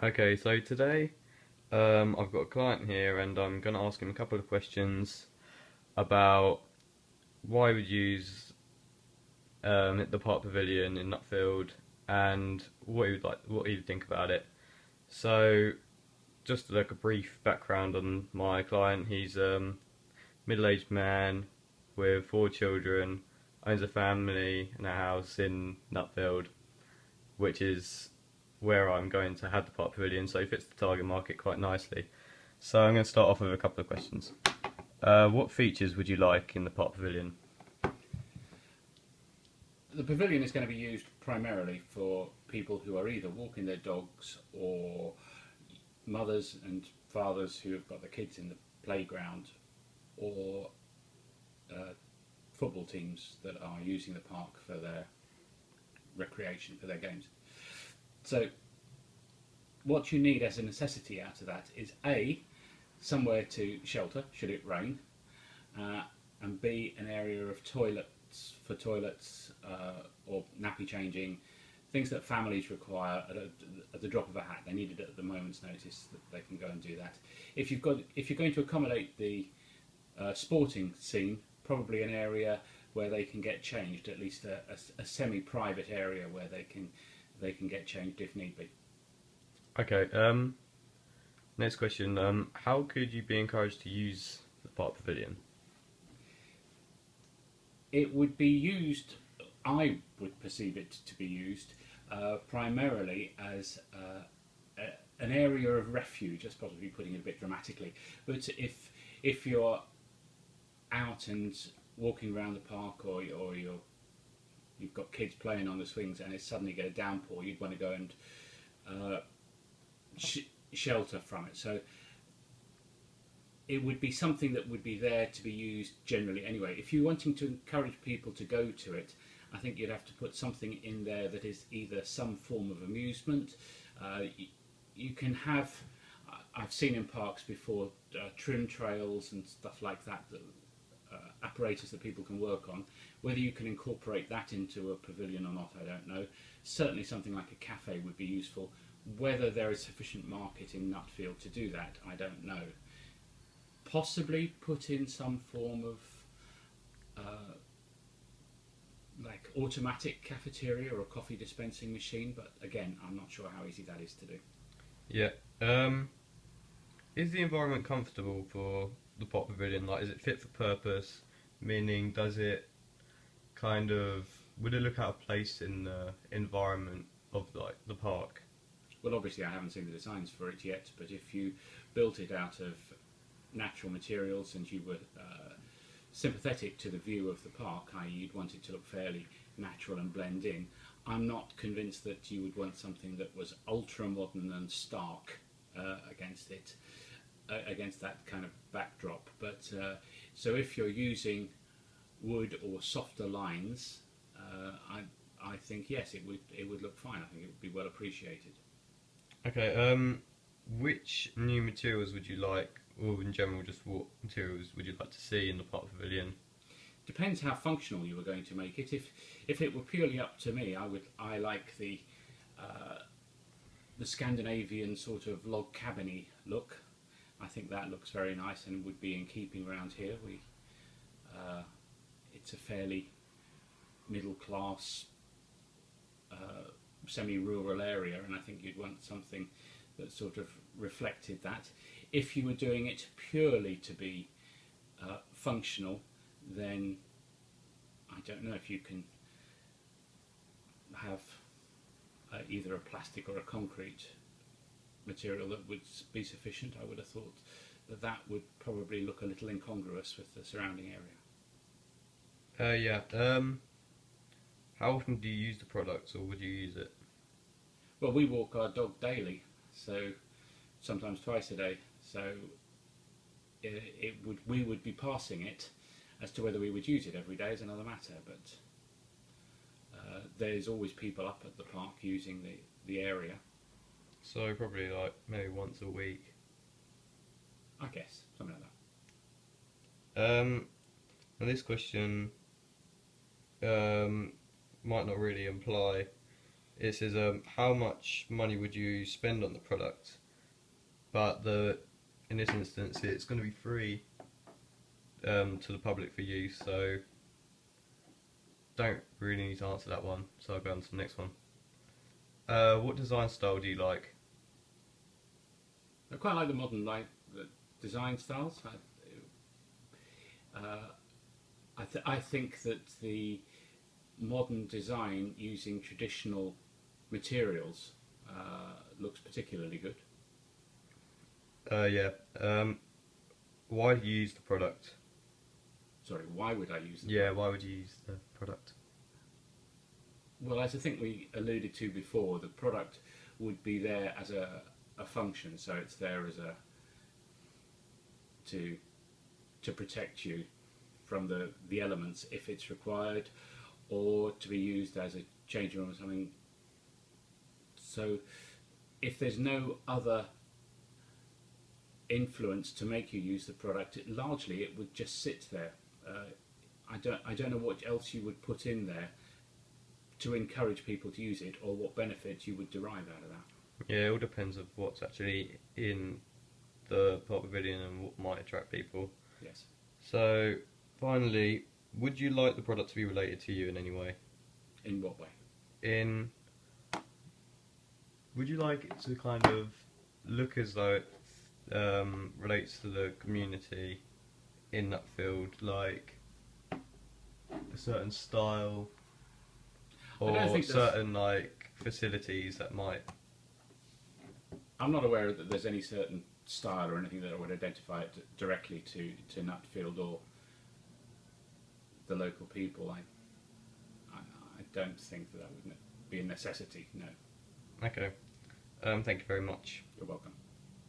Okay, so today I've got a client here and I'm going to ask him a couple of questions about why we would use the park pavilion in Nutfield and what he would think about it. So, just like a brief background on my client, he's a middle-aged man with 4 children, owns a family and a house in Nutfield, which is where I'm going to have the park pavilion, so it fits the target market quite nicely. So I'm going to start off with a couple of questions. What features would you like in the park pavilion? The pavilion is going to be used primarily for people who are either walking their dogs or mothers and fathers who have got their kids in the playground, or football teams that are using the park for their recreation, for their games. So what you need as a necessity out of that is A, somewhere to shelter should it rain, and B, an area of toilets or nappy changing, things that families require at the drop of a hat. They need it at the moment's notice that they can go and do that. If you're going to accommodate the sporting scene, probably an area where they can get changed, at least a semi-private area where they can get changed if need be. Okay, next question. How could you be encouraged to use the park pavilion? It would be used, I would perceive it to be used, primarily as an area of refuge. That's probably putting it a bit dramatically. But if you're out and walking around the park, or you've got kids playing on the swings and it's suddenly get a downpour, you'd want to go and shelter from it. So it would be something that would be there to be used generally anyway. If you're wanting to encourage people to go to it, I think you'd have to put something in there that is either some form of amusement. You can have, I've seen in parks before, trim trails and stuff like that, apparatus that people can work on. Whether you can incorporate that into a pavilion or not, I don't know. Certainly something like a cafe would be useful. Whether there is sufficient market in Nutfield to do that, I don't know. Possibly put in some form of like automatic cafeteria or a coffee dispensing machine, but again, I'm not sure how easy that is to do. Yeah. Is the environment comfortable for the park pavilion? Like, is it fit for purpose? Meaning, would it look out of place in the environment of like the park? Well, obviously I haven't seen the designs for it yet, but if you built it out of natural materials and you were sympathetic to the view of the park, i.e. you'd want it to look fairly natural and blend in, I'm not convinced that you would want something that was ultra modern and stark against it, against that kind of backdrop. But so if you're using wood or softer lines, I think yes, it would look fine. I think it would be well appreciated. Okay. Which new materials would you like, or in general, just what materials would you like to see in the park pavilion? Depends how functional you were going to make it. If it were purely up to me, I like the Scandinavian sort of log cabiny look. I think that looks very nice and would be in keeping around here. It's a fairly middle class, semi-rural area, and I think you'd want something that sort of reflected that. If you were doing it purely to be functional, then I don't know if you can have either a plastic or a concrete material that would be sufficient. I would have thought that would probably look a little incongruous with the surrounding area. Yeah. How often do you use the products, or would you use it? Well, we walk our dog daily, so sometimes twice a day. So we would be passing it. As to whether we would use it every day is another matter. But there's always people up at the park using the area. So probably like maybe once a week. I guess something like that. And this question might not really imply It says, how much money would you spend on the product? But in this instance, it's going to be free to the public for use, so don't really need to answer that one. So I'll go on to the next one. What design style do you like? I quite like the modern the design styles. I think that the modern design using traditional materials looks particularly good. Yeah. Why do you use the product? Sorry, why would I use the Yeah, product? why would you use the product? Well, as I think we alluded to before, the product would be there as a function, so it's there as to protect you from the elements if it's required, or to be used as a changing room or something. So if there's no other influence to make you use the product, largely it would just sit there. I don't know what else you would put in there to encourage people to use it, or what benefits you would derive out of that. Yeah, it all depends of what's actually in the Pop Pavilion and what might attract people. Yes. So, finally, would you like the product to be related to you in any way? In what way? Would you like it to kind of look as though it relates to the community in that field, like a certain style I don't or think certain like facilities that might? I'm not aware that there's any certain style or anything that would identify it directly to Nutfield or the local people. I don't think that would be a necessity, no. Okay. Thank you very much. You're welcome.